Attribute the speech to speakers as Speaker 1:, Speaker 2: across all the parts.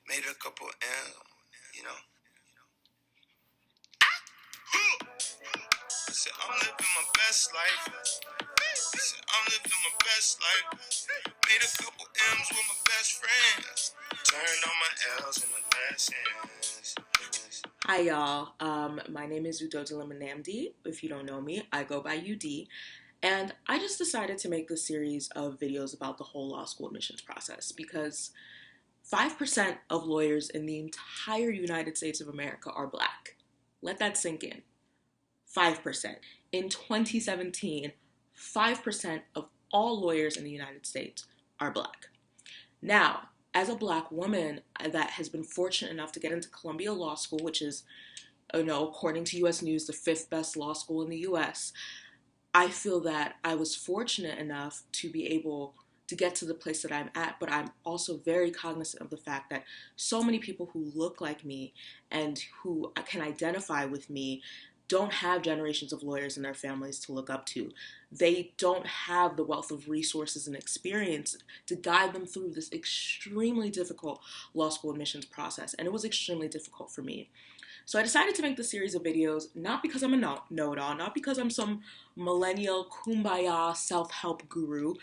Speaker 1: Made a couple M's, you know. I said, I'm living my best life. I said, I'm living my best life. Made a couple M's with my best friends. Turned on my L's and my lessons.
Speaker 2: Hi y'all, my name is Udodila Manamdi. If you don't know me, I go by UD. And I just decided to make this series of videos about the whole law school admissions process because 5% of lawyers in the entire United States of America are Black. Let that sink in. 5%. In 2017, 5% of all lawyers in the United States are Black. Now, as a Black woman that has been fortunate enough to get into Columbia Law School, which is, according to U.S. News, the 5th best law school in the U.S., I feel that I was fortunate enough to be able to get to the place that I'm at, but I'm also very cognizant of the fact that so many people who look like me and who can identify with me don't have generations of lawyers in their families to look up to. They don't have the wealth of resources and experience to guide them through this extremely difficult law school admissions process, and it was extremely difficult for me. So I decided to make this series of videos, not because I'm a know-it-all, not because I'm some millennial kumbaya self-help guru,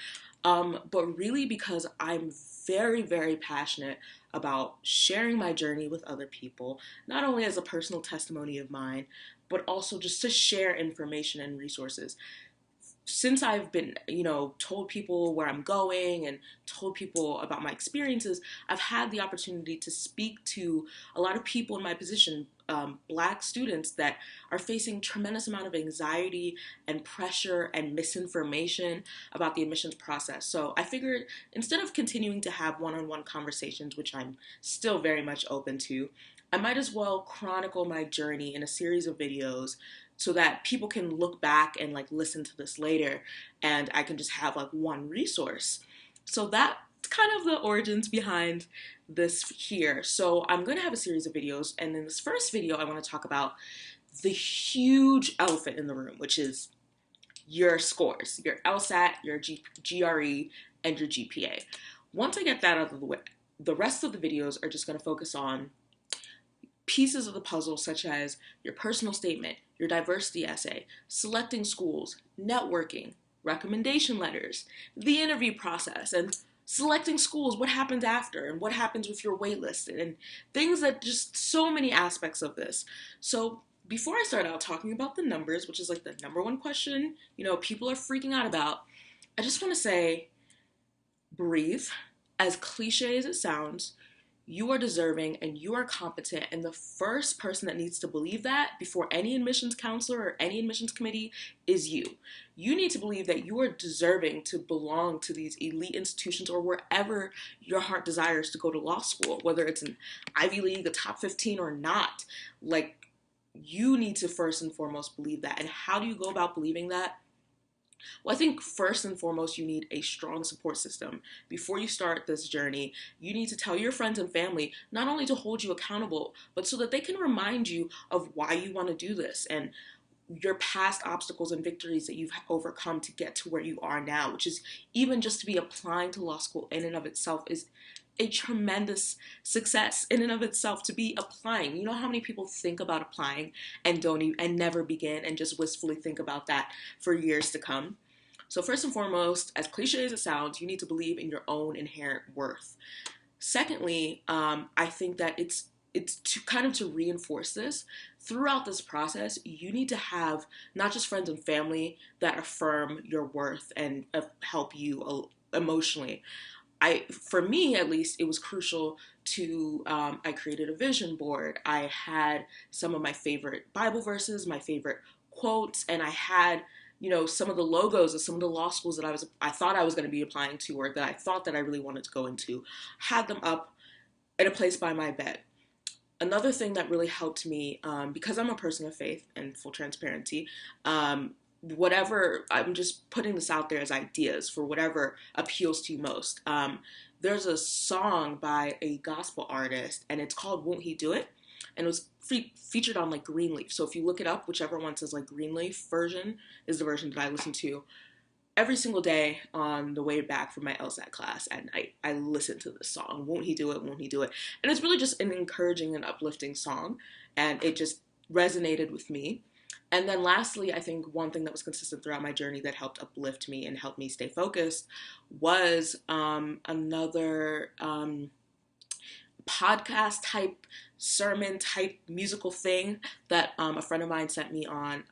Speaker 2: but really because I'm very, very passionate about sharing my journey with other people, not only as a personal testimony of mine, but also just to share information and resources. Since I've been, told people where I'm going and told people about my experiences, I've had the opportunity to speak to a lot of people in my position, Black students that are facing tremendous amount of anxiety and pressure and misinformation about the admissions process. So I figured instead of continuing to have one-on-one conversations, which I'm still very much open to, I might as well chronicle my journey in a series of videos so that people can look back and listen to this later and I can just have one resource. So that's kind of the origins behind this here. So I'm going to have a series of videos, and in this first video I want to talk about the huge elephant in the room, which is your scores, your LSAT, your GRE, and your GPA. Once I get that out of the way, the rest of the videos are just going to focus on pieces of the puzzle such as your personal statement, your diversity essay, selecting schools, networking, recommendation letters, the interview process, and selecting schools, what happens after, and what happens with your waitlist, and things that just so many aspects of this. So before I start out talking about the numbers, which is the number one question, people are freaking out about, I just want to say, breathe. As cliche as it sounds, you are deserving and you are competent, and the first person that needs to believe that before any admissions counselor or any admissions committee is you. You need to believe that you are deserving to belong to these elite institutions or wherever your heart desires to go to law school, whether it's an Ivy League, a top 15 or not. You need to first and foremost believe that. And how do you go about believing that? Well, I think first and foremost, you need a strong support system. Before you start this journey, you need to tell your friends and family not only to hold you accountable, but so that they can remind you of why you want to do this and your past obstacles and victories that you've overcome to get to where you are now, which is even just to be applying to law school in and of itself is a tremendous success in and of itself to be applying. You know how many people think about applying and don't even, and never begin and just wistfully think about that for years to come? So first and foremost, as cliche as it sounds, you need to believe in your own inherent worth. Secondly, I think that it's to reinforce this throughout this process. You need to have not just friends and family that affirm your worth and help you emotionally. For me at least, it was crucial to, I created a vision board. I had some of my favorite Bible verses, my favorite quotes, and I had, some of the logos of some of the law schools that I thought I was going to be applying to, or that I thought that I really wanted to go into, had them up in a place by my bed. Another thing that really helped me, because I'm a person of faith and full transparency, whatever, I'm just putting this out there as ideas for whatever appeals to you most. There's a song by a gospel artist, and it's called Won't He Do It? And it was featured on Greenleaf. So if you look it up, whichever one says Greenleaf version is the version that I listen to. every single day on the way back from my LSAT class at night, I listen to this song. Won't he do it? Won't he do it? And it's really just an encouraging and uplifting song. And it just resonated with me. And then lastly, I think one thing that was consistent throughout my journey that helped uplift me and help me stay focused was another podcast type, sermon type musical thing that a friend of mine sent me on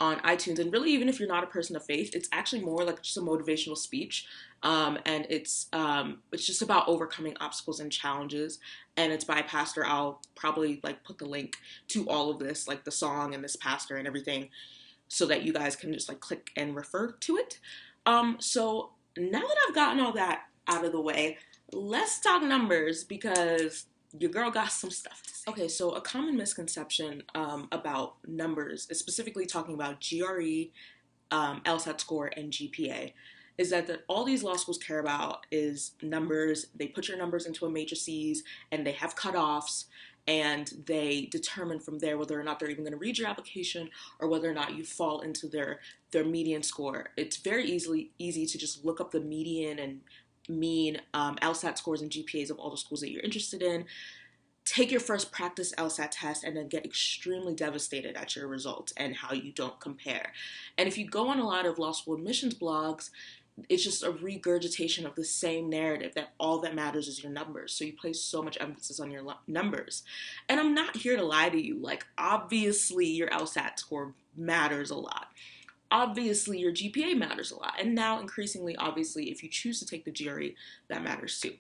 Speaker 2: iTunes. And really, even if you're not a person of faith, it's actually more like just a motivational speech. And it's just about overcoming obstacles and challenges. And it's by a pastor. I'll probably like put the link to all of this, like the song and this pastor and everything, so that you guys can just like click and refer to it. So now that I've gotten all that out of the way, let's talk numbers because your girl got some stuff to say. Okay, so a common misconception about numbers, specifically talking about GRE, LSAT score, and GPA, is that all these law schools care about is numbers. They put your numbers into a matrices and they have cutoffs, and they determine from there whether or not they're even going to read your application or whether or not you fall into their median score. It's very easy to just look up the median and mean LSAT scores and GPAs of all the schools that you're interested in, take your first practice LSAT test, and then get extremely devastated at your results and how you don't compare. And if you go on a lot of law school admissions blogs, it's just a regurgitation of the same narrative that all that matters is your numbers. So you place so much emphasis on your numbers. And I'm not here to lie to you. Like, obviously, your LSAT score matters a lot. Obviously, your GPA matters a lot. And now, increasingly, obviously, if you choose to take the GRE, that matters too.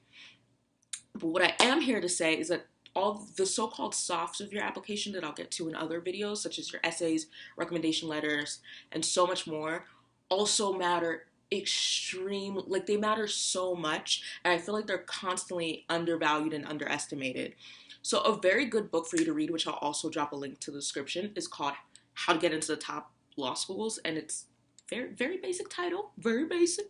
Speaker 2: But what I am here to say is that all the so-called softs of your application that I'll get to in other videos, such as your essays, recommendation letters, and so much more, also matter extremely, like they matter so much, and I feel like they're constantly undervalued and underestimated. So a very good book for you to read, which I'll also drop a link to the description, is called How to Get into the Top Law Schools, and it's very basic title, very basic,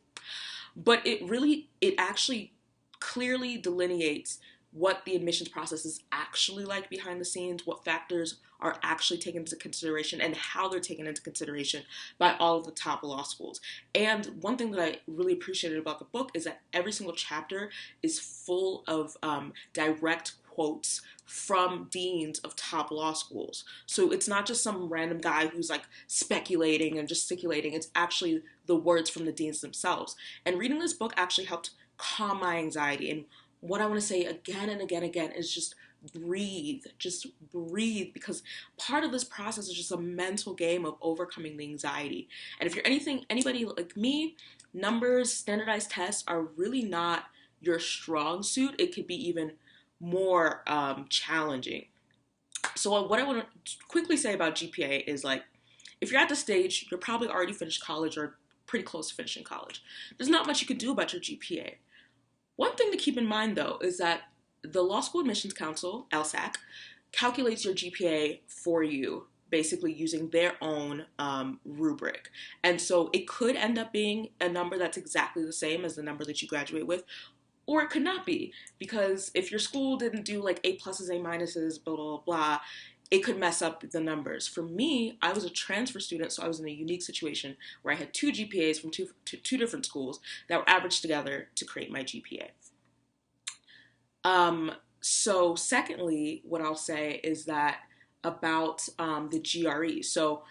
Speaker 2: but it actually clearly delineates what the admissions process is actually like behind the scenes, what factors are actually taken into consideration, and how they're taken into consideration by all of the top law schools. And one thing that I really appreciated about the book is that every single chapter is full of direct quotes from deans of top law schools. So it's not just some random guy who's like speculating and gesticulating, it's actually the words from the deans themselves. And reading this book actually helped calm my anxiety. And what I want to say again and again is just breathe, because part of this process is just a mental game of overcoming the anxiety. And if you're anybody like me, numbers, standardized tests are really not your strong suit. It could be even more challenging. So what I want to quickly say about GPA is, like, if you're at the stage, you're probably already finished college or pretty close to finishing college. There's not much you could do about your GPA. One thing to keep in mind, though, is that the Law School Admissions Council, LSAC, calculates your GPA for you, basically using their own rubric. And so it could end up being a number that's exactly the same as the number that you graduate with, or it could not be, because if your school didn't do like A pluses, A minuses, blah, blah, blah, it could mess up the numbers. For me, I was a transfer student, so I was in a unique situation where I had two GPAs from two different schools that were averaged together to create my GPA. So secondly, what I'll say is that about the GRE. So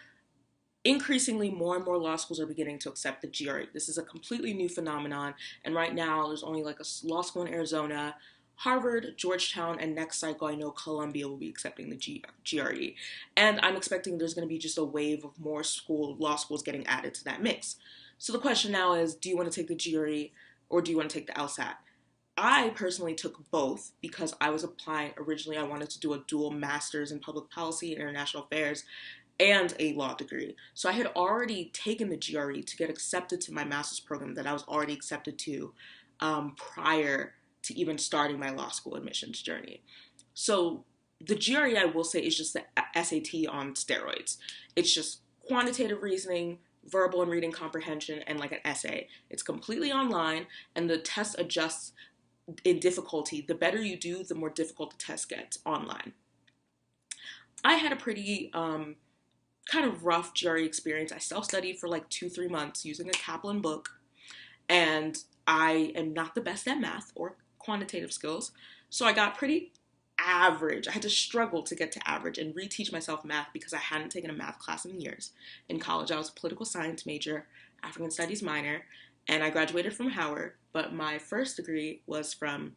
Speaker 2: increasingly, more and more law schools are beginning to accept the GRE. This is a completely new phenomenon, and right now there's only like a law school in Arizona, Harvard, Georgetown, and next cycle I know Columbia will be accepting the GRE. And I'm expecting there's going to be just a wave of more law schools getting added to that mix. So the question now is, do you want to take the GRE or do you want to take the LSAT? I personally took both because I was applying originally. I wanted to do a dual master's in public policy and international affairs and a law degree. So I had already taken the GRE to get accepted to my master's program that I was already accepted to prior to even starting my law school admissions journey. So the GRE, I will say, is just the SAT on steroids. It's just quantitative reasoning, verbal and reading comprehension, and like an essay. It's completely online, and the test adjusts in difficulty. The better you do, the more difficult the test gets online. I had a pretty kind of rough GRE experience. I self-studied for like 2-3 months using a Kaplan book, and I am not the best at math or quantitative skills, so I got pretty average. I had to struggle to get to average and reteach myself math because I hadn't taken a math class in years. In college, I was a political science major, African studies minor, and I graduated from Howard, but my first degree was from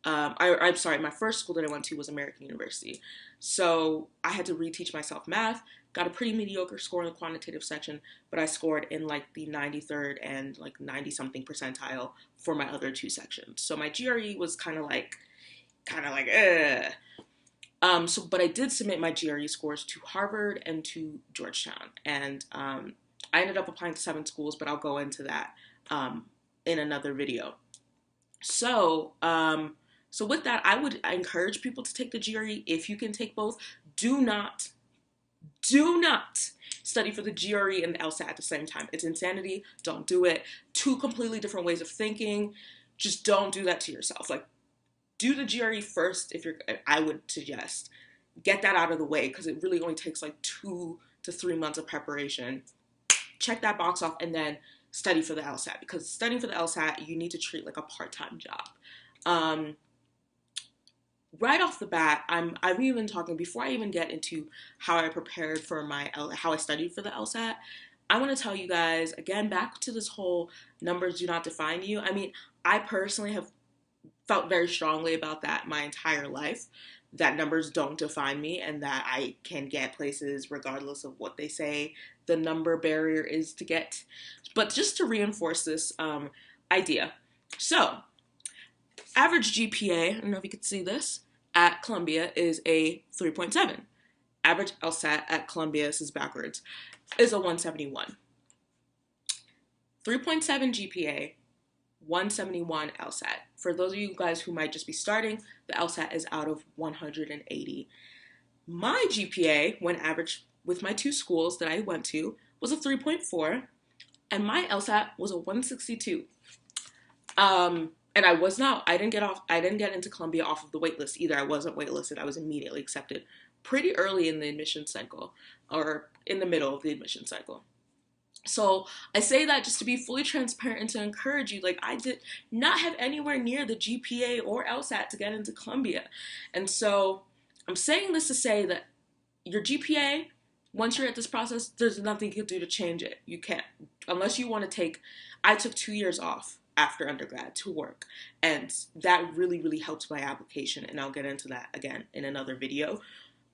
Speaker 2: I'm sorry, my first school that I went to was American University. So I had to reteach myself math, got a pretty mediocre score in the quantitative section, but I scored in like the 93rd and like 90 something percentile for my other two sections. So my GRE was but I did submit my GRE scores to Harvard and to Georgetown. And I ended up applying to 7 schools, but I'll go into that in another video. So with that, I would encourage people to take the GRE if you can take both. Do not study for the GRE and the LSAT at the same time. It's insanity. Don't do it. 2 completely different ways of thinking. Just don't do that to yourself. Like, do the GRE first I would suggest. Get that out of the way because it really only takes like 2 to 3 months of preparation. Check that box off and then study for the LSAT, because studying for the LSAT, you need to treat like a part-time job. Right off the bat, I'm even talking, before I even get into how I prepared for how I studied for the LSAT, I want to tell you guys, again, back to this whole numbers do not define you. I mean, I personally have felt very strongly about that my entire life, that numbers don't define me and that I can get places regardless of what they say the number barrier is to get. But just to reinforce this idea. So, average GPA, I don't know if you can see this, at Columbia is a 3.7. Average LSAT at Columbia, this is backwards, is a 171. 3.7 GPA, 171 LSAT. For those of you guys who might just be starting, the LSAT is out of 180. My GPA, when averaged with my 2 schools that I went to, was a 3.4, and my LSAT was a 162. And I didn't get into Columbia off of the wait list either. I wasn't waitlisted. I was immediately accepted pretty early in the admission cycle, or in the middle of the admission cycle. So I say that just to be fully transparent and to encourage you. Like, I did not have anywhere near the GPA or LSAT to get into Columbia. And so I'm saying this to say that your GPA, once you're at this process, there's nothing you can do to change it. You can't, unless you want to I took 2 years off after undergrad to work, and that really, really helped my application, and I'll get into that again in another video.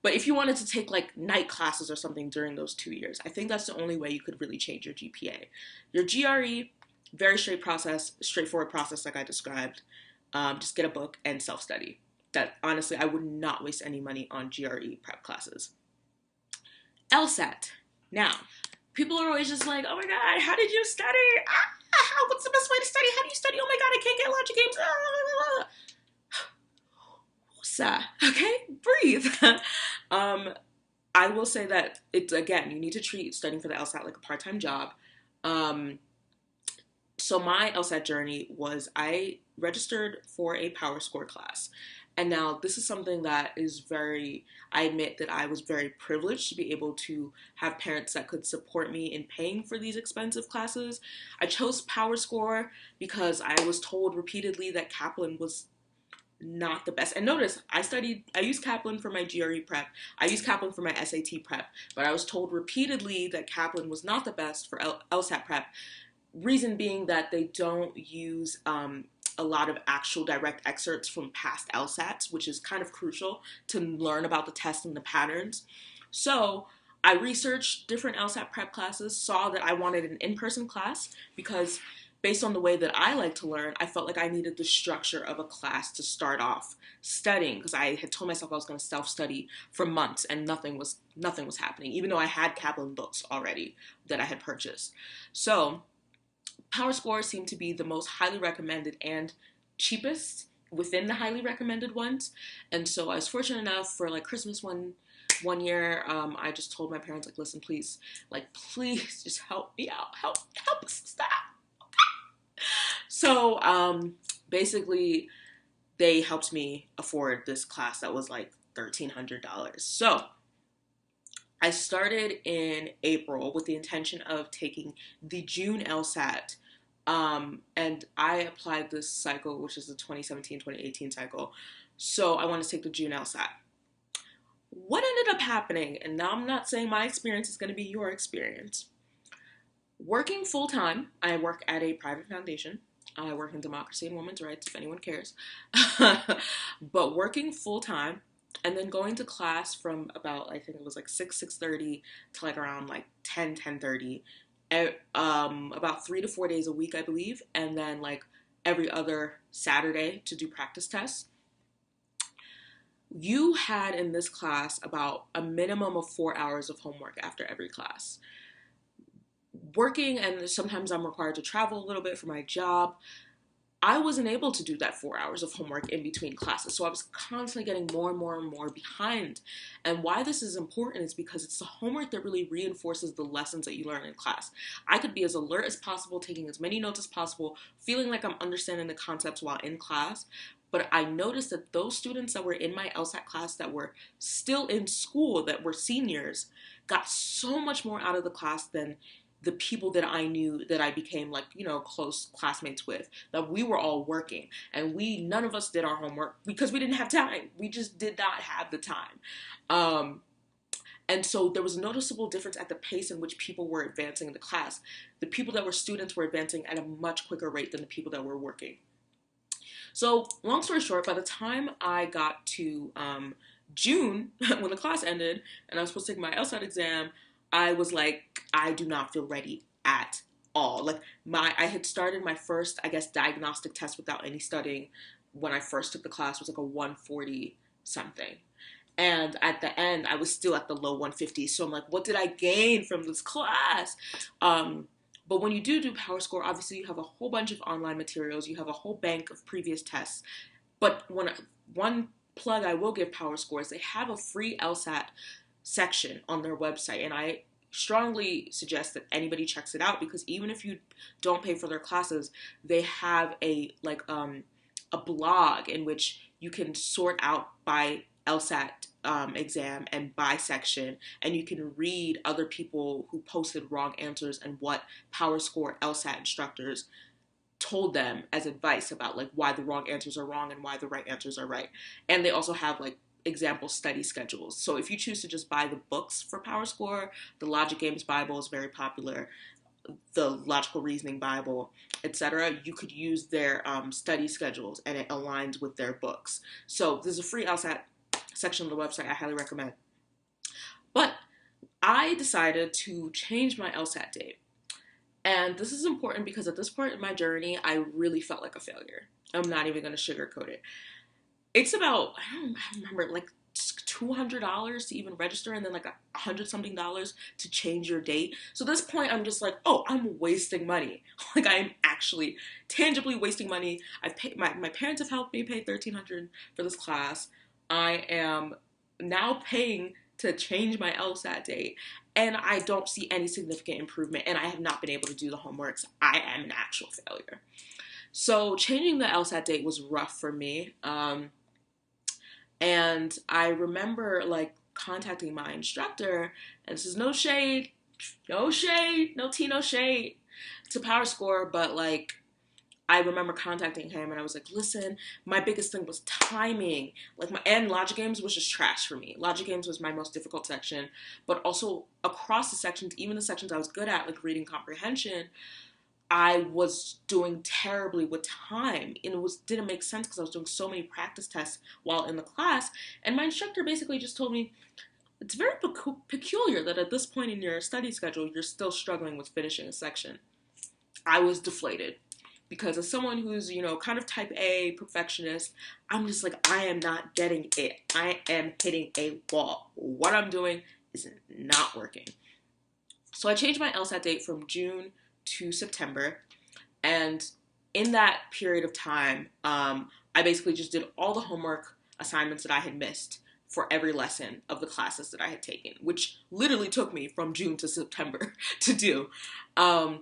Speaker 2: But if you wanted to take like night classes or something during those 2 years, I think that's the only way you could really change your GPA. Your GRE, very straightforward process like I described. Just get a book and self-study. That, honestly, I would not waste any money on GRE prep classes. LSAT. Now, people are always just like, oh my god, how did you study? What's the best way to study? How do you study? Oh my god, I can't get logic games. Okay, breathe. I will say that it's, again, you need to treat studying for the LSAT like a part-time job. So my LSAT journey was, I registered for a power score class. And now this is something that is I admit that I was very privileged to be able to have parents that could support me in paying for these expensive classes. I chose power score because I was told repeatedly that Kaplan was not the best. And notice, I used Kaplan for my GRE prep. I used Kaplan for my SAT prep. But I was told repeatedly that Kaplan was not the best for LSAT prep. Reason being that they don't use a lot of actual direct excerpts from past LSATs, which is kind of crucial to learn about the test and the patterns. So I researched different LSAT prep classes, saw that I wanted an in-person class because based on the way that I like to learn, I felt like I needed the structure of a class to start off studying, because I had told myself I was going to self-study for months and nothing was happening, even though I had Kaplan books already that I had purchased. So Power Score seemed to be the most highly recommended and cheapest within the highly recommended ones. And so I was fortunate enough for like Christmas one year, I just told my parents, like, listen, please just help me out. Help us stop. So basically they helped me afford this class that was like $1,300. So I started in April with the intention of taking the June LSAT. And I applied this cycle, which is the 2017-2018 cycle. So I want to take the June LSAT. What ended up happening, and now I'm not saying my experience is going to be your experience. Working full time, I work at a private foundation. I work in democracy and women's rights, if anyone cares. But working full time and then going to class from about, I think it was like 6:30 to like around like 10:30, about 3 to 4 days a week, I believe, and then like every other Saturday to do practice tests. You had in this class about a minimum of 4 hours of homework after every class. Working, and sometimes I'm required to travel a little bit for my job, I wasn't able to do that 4 hours of homework in between classes. So I was constantly getting more and more and more behind. And why this is important is because it's the homework that really reinforces the lessons that you learn in class. I could be as alert as possible, taking as many notes as possible, feeling like I'm understanding the concepts while in class. But I noticed that those students that were in my LSAT class that were still in school, that were seniors, got so much more out of the class than the people that I knew that I became like, close classmates with, that we were all working and none of us did our homework because we didn't have time. We just did not have the time. And so there was a noticeable difference at the pace in which people were advancing in the class. The people that were students were advancing at a much quicker rate than the people that were working. So long story short, by the time I got to June, when the class ended and I was supposed to take my LSAT exam, I was like, I do not feel ready at all. Like I had started my first, I guess, diagnostic test without any studying when I first took the class. It was like a 140 something. And at the end, I was still at the low 150s. So I'm like, what did I gain from this class? But when you do Power Score, obviously you have a whole bunch of online materials. You have a whole bank of previous tests. But one plug I will give Power Score is they have a free LSAT section on their website, and I strongly suggest that anybody checks it out, because even if you don't pay for their classes, they have a blog in which you can sort out by LSAT exam and by section, and you can read other people who posted wrong answers and what Power Score LSAT instructors told them as advice about like why the wrong answers are wrong and why the right answers are right. And they also have like example study schedules. So if you choose to just buy the books for Power Score, the Logic Games Bible is very popular, the Logical Reasoning Bible, etc., you could use their study schedules and it aligns with their books. So there's a free LSAT section on the website I highly recommend. But I decided to change my LSAT date. And this is important because at this point in my journey, I really felt like a failure. I'm not even going to sugarcoat it. It's about, I don't remember, like $200 to even register, and then like $100-something to change your date. So at this point, I'm just like, oh, I'm wasting money. Like I'm actually tangibly wasting money. I've paid, my parents have helped me pay $1,300 for this class. I am now paying to change my LSAT date, and I don't see any significant improvement, and I have not been able to do the homework. So I am an actual failure. So changing the LSAT date was rough for me. And I remember like contacting my instructor, and this is no shade, no tea, no shade to Power Score, but like I remember contacting him and I was like, listen, my biggest thing was timing. And Logic Games was just trash for me. Logic Games was my most difficult section, but also across the sections, even the sections I was good at, like reading comprehension, I was doing terribly with time, and it didn't make sense because I was doing so many practice tests while in the class. And my instructor basically just told me, it's very peculiar that at this point in your study schedule, you're still struggling with finishing a section. I was deflated because as someone who's, kind of type A perfectionist, I'm just like, I am not getting it. I am hitting a wall. What I'm doing is not working. So I changed my LSAT date from June to September, and in that period of time, I basically just did all the homework assignments that I had missed for every lesson of the classes that I had taken, which literally took me from June to September to do. I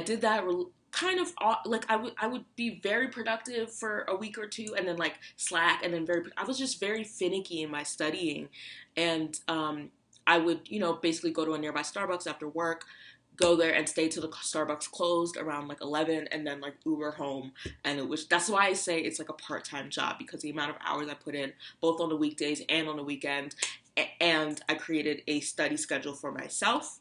Speaker 2: did that kind of like I would be very productive for a week or two, and then like slack, and then I was just very finicky in my studying, and I would, basically go to a nearby Starbucks after work, go there and stay till the Starbucks closed around like 11, and then like Uber home. And that's why I say it's like a part-time job, because the amount of hours I put in both on the weekdays and on the weekend. And I created a study schedule for myself,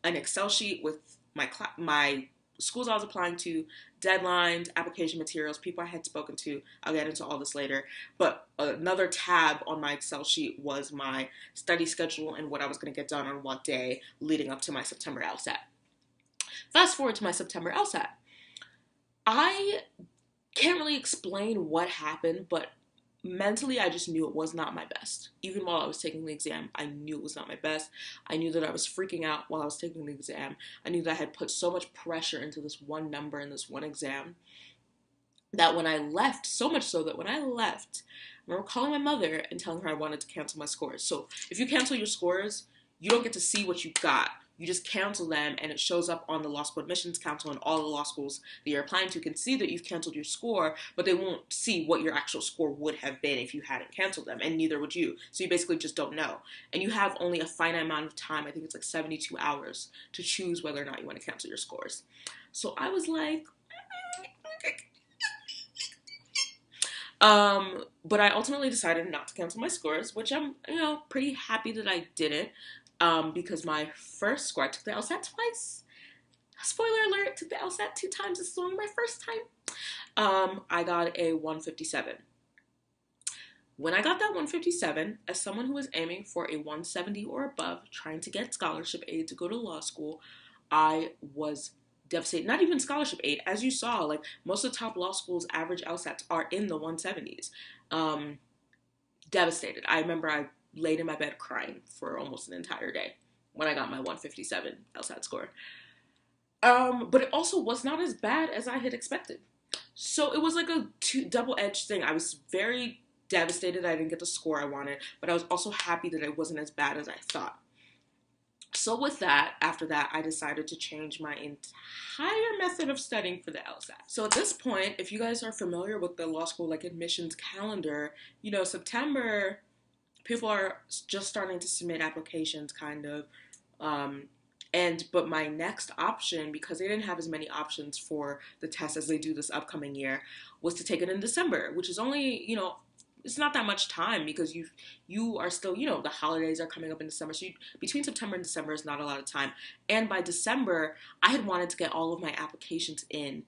Speaker 2: an Excel sheet with my schools I was applying to, deadlines, application materials, people I had spoken to. I'll get into all this later. But another tab on my Excel sheet was my study schedule and what I was going to get done on what day leading up to my September LSAT. Fast forward to my September LSAT. I can't really explain what happened, but mentally I just knew it was not my best. Even while I was taking the exam, I knew it was not my best. I knew that I was freaking out while I was taking the exam. I knew that I had put so much pressure into this one number in this one exam that when I left, so much so that when I left, I remember calling my mother and telling her I wanted to cancel my scores. So if you cancel your scores, you don't get to see what you got. You just cancel them, and it shows up on the Law School Admissions Council, and all the law schools that you're applying to can see that you've canceled your score, but they won't see what your actual score would have been if you hadn't canceled them, and neither would you. So you basically just don't know. And you have only a finite amount of time, I think it's like 72 hours, to choose whether or not you want to cancel your scores. So I was like, but I ultimately decided not to cancel my scores, which I'm, pretty happy that I didn't. Because my first score, I took the LSAT twice. Spoiler alert, took the LSAT 2 times. This is only my first time. I got a 157. When I got that 157, as someone who was aiming for a 170 or above, trying to get scholarship aid to go to law school, I was devastated. Not even scholarship aid. As you saw, like most of the top law schools' average LSATs are in the 170s. Devastated. I remember I laid in my bed crying for almost an entire day when I got my 157 LSAT score. But it also was not as bad as I had expected. So it was like a double-edged thing. I was very devastated I didn't get the score I wanted, but I was also happy that it wasn't as bad as I thought. So with that, after that, I decided to change my entire method of studying for the LSAT. So at this point, if you guys are familiar with the law school admissions calendar, September, people are just starting to submit applications, kind of. But my next option, because they didn't have as many options for the test as they do this upcoming year, was to take it in December, which is only, it's not that much time, because you are still, the holidays are coming up in December. So between September and December is not a lot of time. And by December, I had wanted to get all of my applications in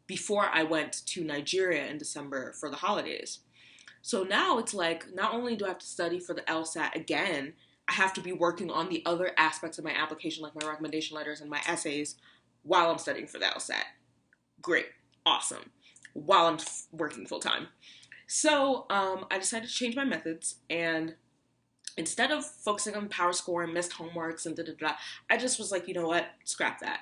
Speaker 2: before I went to Nigeria in December for the holidays. So now it's like, not only do I have to study for the LSAT again, I have to be working on the other aspects of my application, like my recommendation letters and my essays, while I'm studying for the LSAT. Great. Awesome. While I'm working full time. So I decided to change my methods, and instead of focusing on power score and missed homeworks and da-da-da, I just was like, you know what? Scrap that.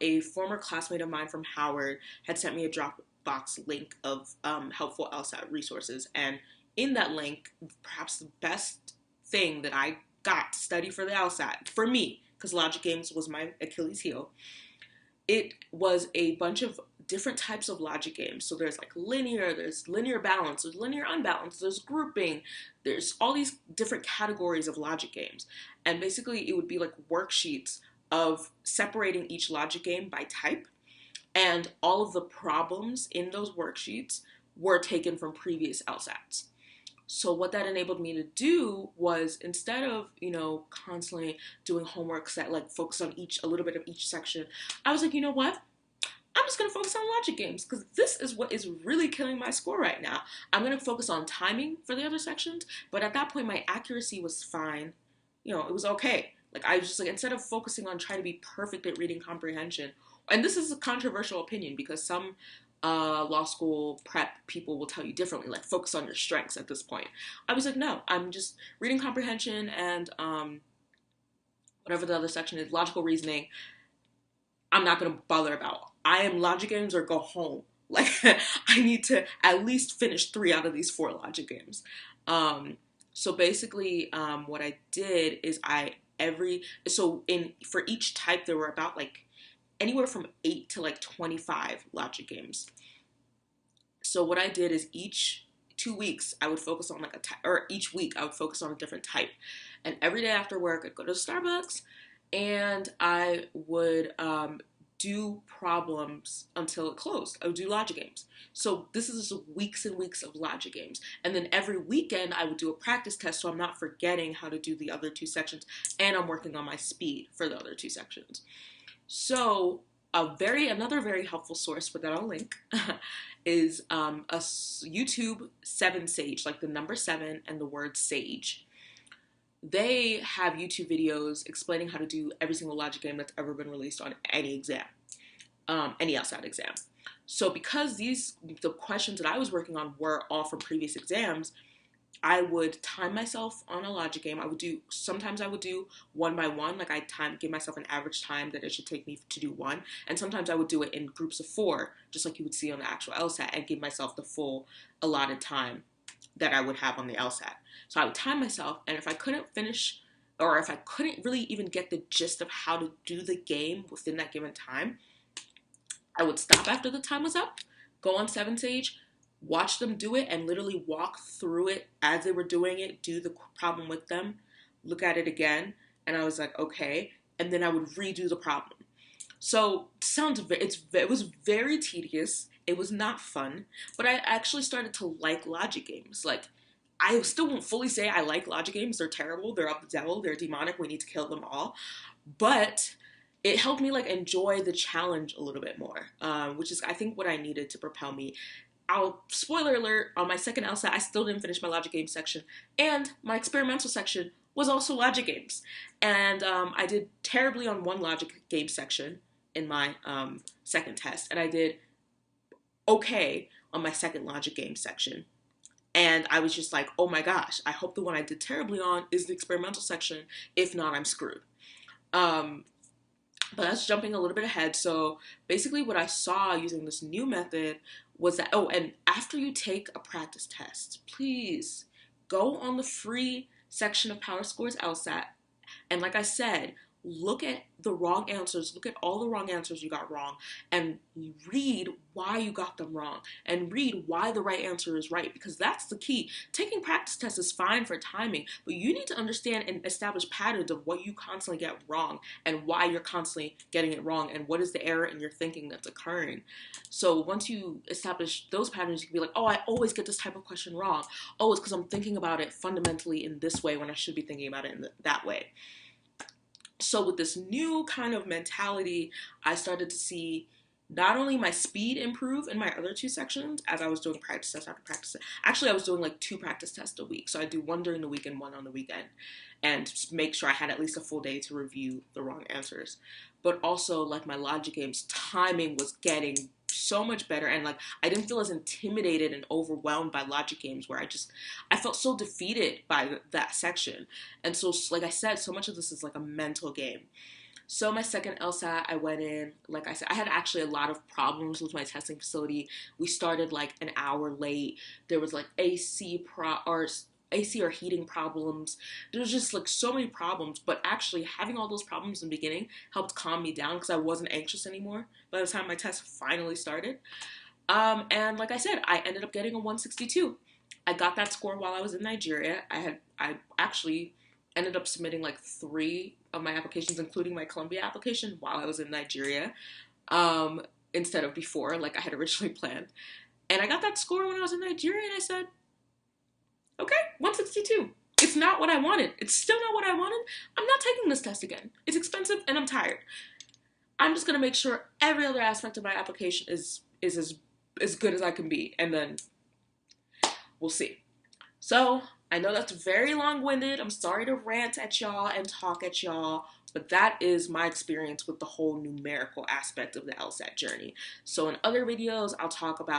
Speaker 2: A former classmate of mine from Howard had sent me a Dropbox link of helpful LSAT resources, and in that link, perhaps the best thing that I got to study for the LSAT, for me, because logic games was my Achilles heel, it was a bunch of different types of logic games. So there's there's linear balance, there's linear unbalance, there's grouping, there's all these different categories of logic games. And basically it would be like worksheets of separating each logic game by type, and all of the problems in those worksheets were taken from previous LSATs. So what that enabled me to do was, instead of, constantly doing homeworks that focus on a little bit of each section, I was like, you know what? I'm just going to focus on logic games, because this is what is really killing my score right now. I'm going to focus on timing for the other sections, but at that point my accuracy was fine. It was okay. I was just instead of focusing on trying to be perfect at reading comprehension, and this is a controversial opinion because some law school prep people will tell you differently, focus on your strengths at this point. I was like, no, I'm just reading comprehension and whatever the other section is, logical reasoning, I'm not going to bother about. I am logic games or go home. I need to at least finish 3 out of these 4 logic games. So basically, what I did is for each type there were about anywhere from 8 to 25 logic games. So what I did is each 2 weeks, I would focus on like or each week I would focus on a different type. And every day after work, I'd go to Starbucks and I would do problems until it closed. I would do logic games. So this is just weeks and weeks of logic games. And then every weekend I would do a practice test so I'm not forgetting how to do the other 2 sections, and I'm working on my speed for the other 2 sections. So another very helpful source, but that I'll link, is a YouTube 7 Sage, like the number 7 and the word sage. They have YouTube videos explaining how to do every single logic game that's ever been released on any exam, any LSAT exam. So because the questions that I was working on were all from previous exams, I would time myself on a logic game. Sometimes I would do one by one, like give myself an average time that it should take me to do one. And sometimes I would do it in groups of 4, just like you would see on the actual LSAT, and give myself the full allotted time that I would have on the LSAT. So I would time myself, and if I couldn't finish, or if I couldn't really even get the gist of how to do the game within that given time, I would stop after the time was up, go on 7Sage, watch them do it, and literally walk through it as they were doing it, do the problem with them, look at it again, and I was like, okay, and then I would redo the problem. So it was very tedious. It was not fun, but I actually started to like logic games. Like, I still won't fully say I like logic games. They're terrible. They're of the devil. They're demonic. We need to kill them all. But it helped me like enjoy the challenge a little bit more, which is I think what I needed to propel me. Spoiler alert, on my second LSAT, I still didn't finish my logic game section, and my experimental section was also logic games. And I did terribly on one logic game section in my second test, and I did okay on my second logic game section. And I was just like, oh my gosh, I hope the one I did terribly on is the experimental section. If not, I'm screwed. But that's jumping a little bit ahead. So basically what I saw using this new method was that, and after you take a practice test, please go on the free section of PowerScore's LSAT. And like I said, look at the wrong answers, look at all the wrong answers you got wrong, and read why you got them wrong, and read why the right answer is right, because that's the key. Taking practice tests is fine for timing, but you need to understand and establish patterns of what you constantly get wrong, and why you're constantly getting it wrong, and what is the error in your thinking that's occurring. So once you establish those patterns, you can be like, oh, I always get this type of question wrong. Oh, it's because I'm thinking about it fundamentally in this way when I should be thinking about it in that way. So with this new kind of mentality, I started to see not only my speed improve in my other 2 sections as I was doing practice test after practice test. Actually, I was doing like 2 practice tests a week. So I do one during the week and one on the weekend, and just make sure I had at least a full day to review the wrong answers. But also, like, my logic games timing was getting so much better, and like I didn't feel as intimidated and overwhelmed by logic games where I felt so defeated by that section. And so, like I said, so much of this is like a mental game. So my second LSAT, I went in, like I said, I had actually a lot of problems with my testing facility. We started like an hour late. There was like AC or heating problems. There was just like so many problems, but actually having all those problems in the beginning helped calm me down because I wasn't anxious anymore by the time my test finally started. And like I said, I ended up getting a 162. I got that score while I was in Nigeria. I actually ended up submitting like 3 of my applications, including my Columbia application, while I was in Nigeria, instead of before, like I had originally planned. And I got that score when I was in Nigeria, and I said, okay, 162. It's not what I wanted. It's still not what I wanted. I'm not taking this test again. It's expensive and I'm tired. I'm just going to make sure every other aspect of my application is as good as I can be, and then we'll see. So I know that's very long-winded. I'm sorry to rant at y'all and talk at y'all, but that is my experience with the whole numerical aspect of the LSAT journey. So in other videos,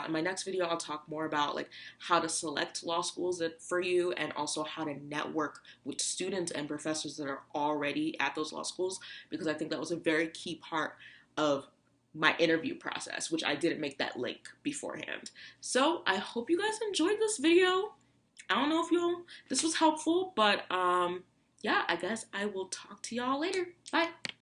Speaker 2: in my next video, I'll talk more about like how to select law schools for you, and also how to network with students and professors that are already at those law schools, because I think that was a very key part of my interview process, which I didn't make that link beforehand. So I hope you guys enjoyed this video. I don't know if this was helpful, but yeah, I guess I will talk to y'all later. Bye.